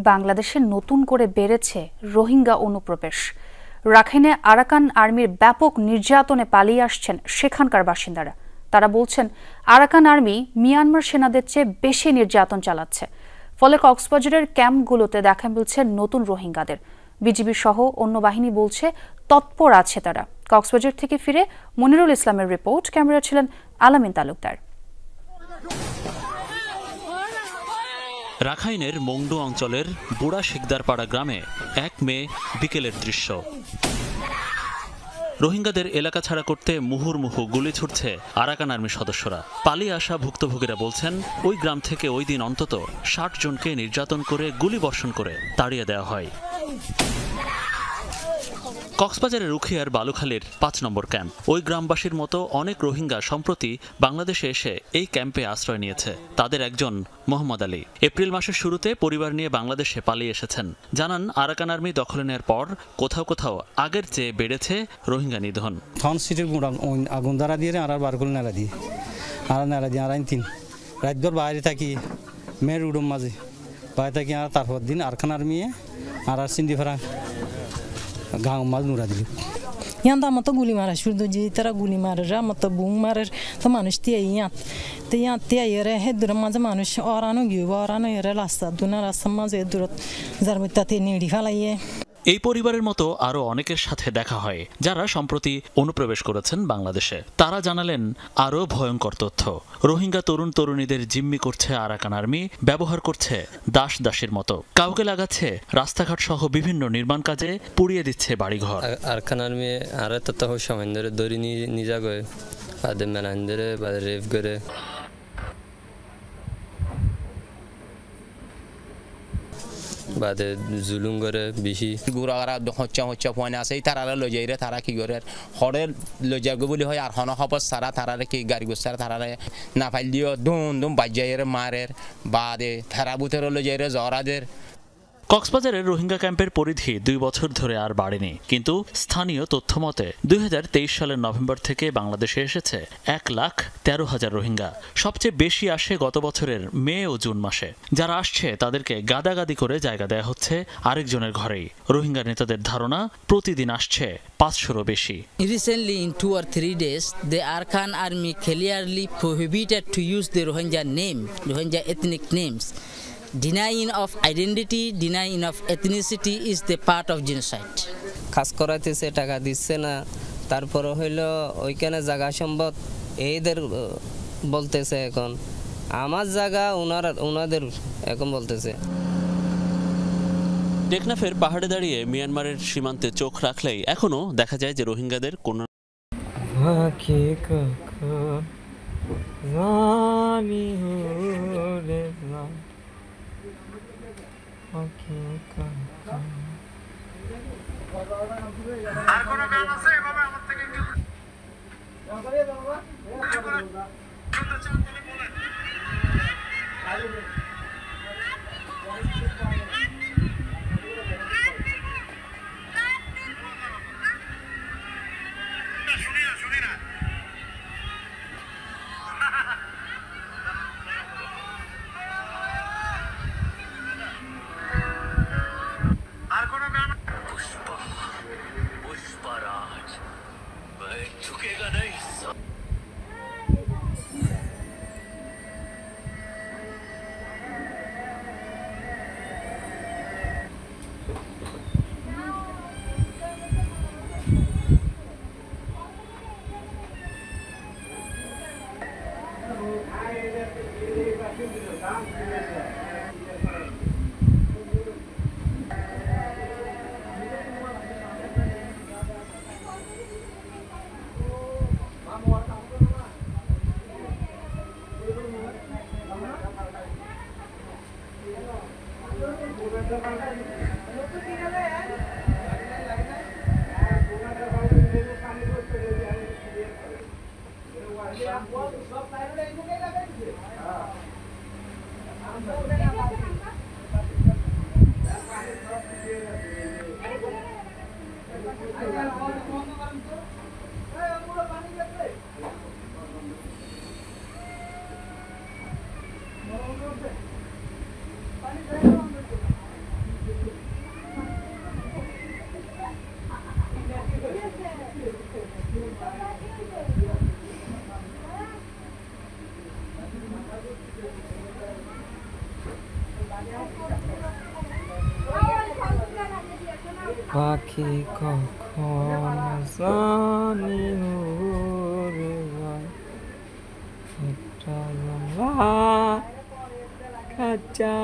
বাংলাদেশে নতুন করে বেড়েছে রোহিঙ্গা অনুপ্রবেশ। রাখাইনে আরাকান আর্মির ব্যাপক নির্যাতনে পালিয়ে আসছেন সেখানকার বাসিন্দারা। তারা বলছেন, আরাকান আর্মি মিয়ানমার সেনাদের চেয়ে বেশি নির্যাতন চালাচ্ছে। ফলে কক্সবাজারের ক্যাম্পগুলোতে দেখা মিলছে নতুন রোহিঙ্গাদের। বিজিবি সহ অন্য বাহিনী বলছে তৎপর আছে তারা। কক্সবাজার থেকে ফিরে মনিরুল ইসলামের রিপোর্ট, ক্যামেরা ছিলেন আলামিন তালুকদার। রাখাইনের মংডু অঞ্চলের বুড়া শিকদারপাড়া গ্রামে ১ মে বিকেলের দৃশ্য। রোহিঙ্গাদের এলাকা ছাড়া করতে মুহুর্মুহু গুলি ছুটছে আরাকান আর্মির সদস্যরা। পালিয়ে আসা ভুক্তভোগীরা বলছেন, ওই গ্রাম থেকে ওই দিন অন্তত ৬০ জনকে নির্যাতন করে গুলি বর্ষণ করে তাড়িয়ে দেওয়া হয়। কক্সবাজারের রুখিয়ার বালুখালীর ৫ নম্বর ক্যাম্প। ওই গ্রামবাসীর মতো অনেক রোহিঙ্গা সম্প্রতি বাংলাদেশে এসে এই ক্যাম্পে আশ্রয় নিয়েছে। তাদের একজন মোহাম্মদ আলী এপ্রিল মাসের শুরুতে পরিবার নিয়ে বাংলাদেশে পালিয়ে এসেছেন। জানান, আরাকান আর্মি দখলে নেওয়ার পর কোথাও কোথাও আগের চেয়ে বেড়েছে রোহিঙ্গা নিধন। আগুন দ্বারা দিয়ে আর বারগুল নালা দিয়ে আর তিন রাতভর বাইরে থাকি মেয়ের উডম মাঝে বাইরে থাকি। আর তারপর দিন আরাকান আর্মি আর সিন্ধি ফেরা গাঁও মাছ নুরা দিল। ইয়ান আমার তো গুলি মারে শুধু যে তারা গুলি মারে আমার তো বুং মারে তো মানুষ তিয়াইরে হে দূরের মাঝে মানুষ অরানো গিয়ে অরানো এরে রাস্তা দুনা রাস্তার মাঝে দূরত যার তাতে নিড়ি ফেলাইয়ে। এই পরিবারের মতো আরও অনেকের সাথে দেখা হয় যারা সম্প্রতি অনুপ্রবেশ করেছেন বাংলাদেশে। তারা জানালেন আরও ভয়ঙ্কর তথ্য। রোহিঙ্গা তরুণ তরুণীদের জিম্মি করছে আরাকান আর্মি, ব্যবহার করছে দাস দাসীর মতো। কাউকে লাগাচ্ছে রাস্তাঘাট সহ বিভিন্ন নির্মাণ কাজে, পুড়িয়ে দিচ্ছে বাড়িঘর। আরাকান আর্মি আর তত সময় ধরে দড়ি নিজা গয়ে বাদে মেলান ধরে বাদে রেপ করে বাদে জুলুম করে বেশি গুড়াগারা হচ্ছে পয়না আছে তারা লজাইরে তারা কি করে হরে লজাগো বলি হয় আর হন হবস সারা তারারে কি গাড়ি গোসার তারারে না ফাইল দিও দুম বাজাইরে মারের বাদে থেরাবুতের লজাইরে জরাদের। কক্সবাজারের রোহিঙ্গা ক্যাম্পের পরিধি ২ বছর ধরে আর বাড়েনি, কিন্তু স্থানীয় তথ্য মতে ২০২৩ সালের নভেম্বর থেকে বাংলাদেশে এসেছে ১,১৩,০০০ রোহিঙ্গা। সবচেয়ে বেশি আসে গত বছরের মে ও জুন মাসে। যারা আসছে তাদেরকে গাদাগাদি করে জায়গা দেয়া হচ্ছে আরেকজনের ঘরেই। রোহিঙ্গা নেতাদের ধারণা, প্রতিদিন আসছে ৫০০রও বেশি। Recently, in 2 or 3 days, the Arakan army clearly prohibited to use the Rohingya ethnic names. Denying of identity, denying of ethnicity is the part of genocide. কাজ করাইতেছে, টাকা দিচ্ছে না, তারপর হইলো ওইখানে জায়গা সম্পদ এইদের বলতেছে। এখন আমার জায়গা ওনাদের এখন বলতেছে। টেকনাফের পাহাড়ে দাঁড়িয়ে মিয়ানমারের সীমান্তে চোখ রাখলেই এখনো দেখা যায় যে রোহিঙ্গাদের কোনো আর কোন গান আছে এভাবে আমার থেকে একটু শুনি না আর কোন গান पुष्पराज मैं झुकेगा नहीं। পাখি কখন জানি উড়ে যায় একটা খাঁচা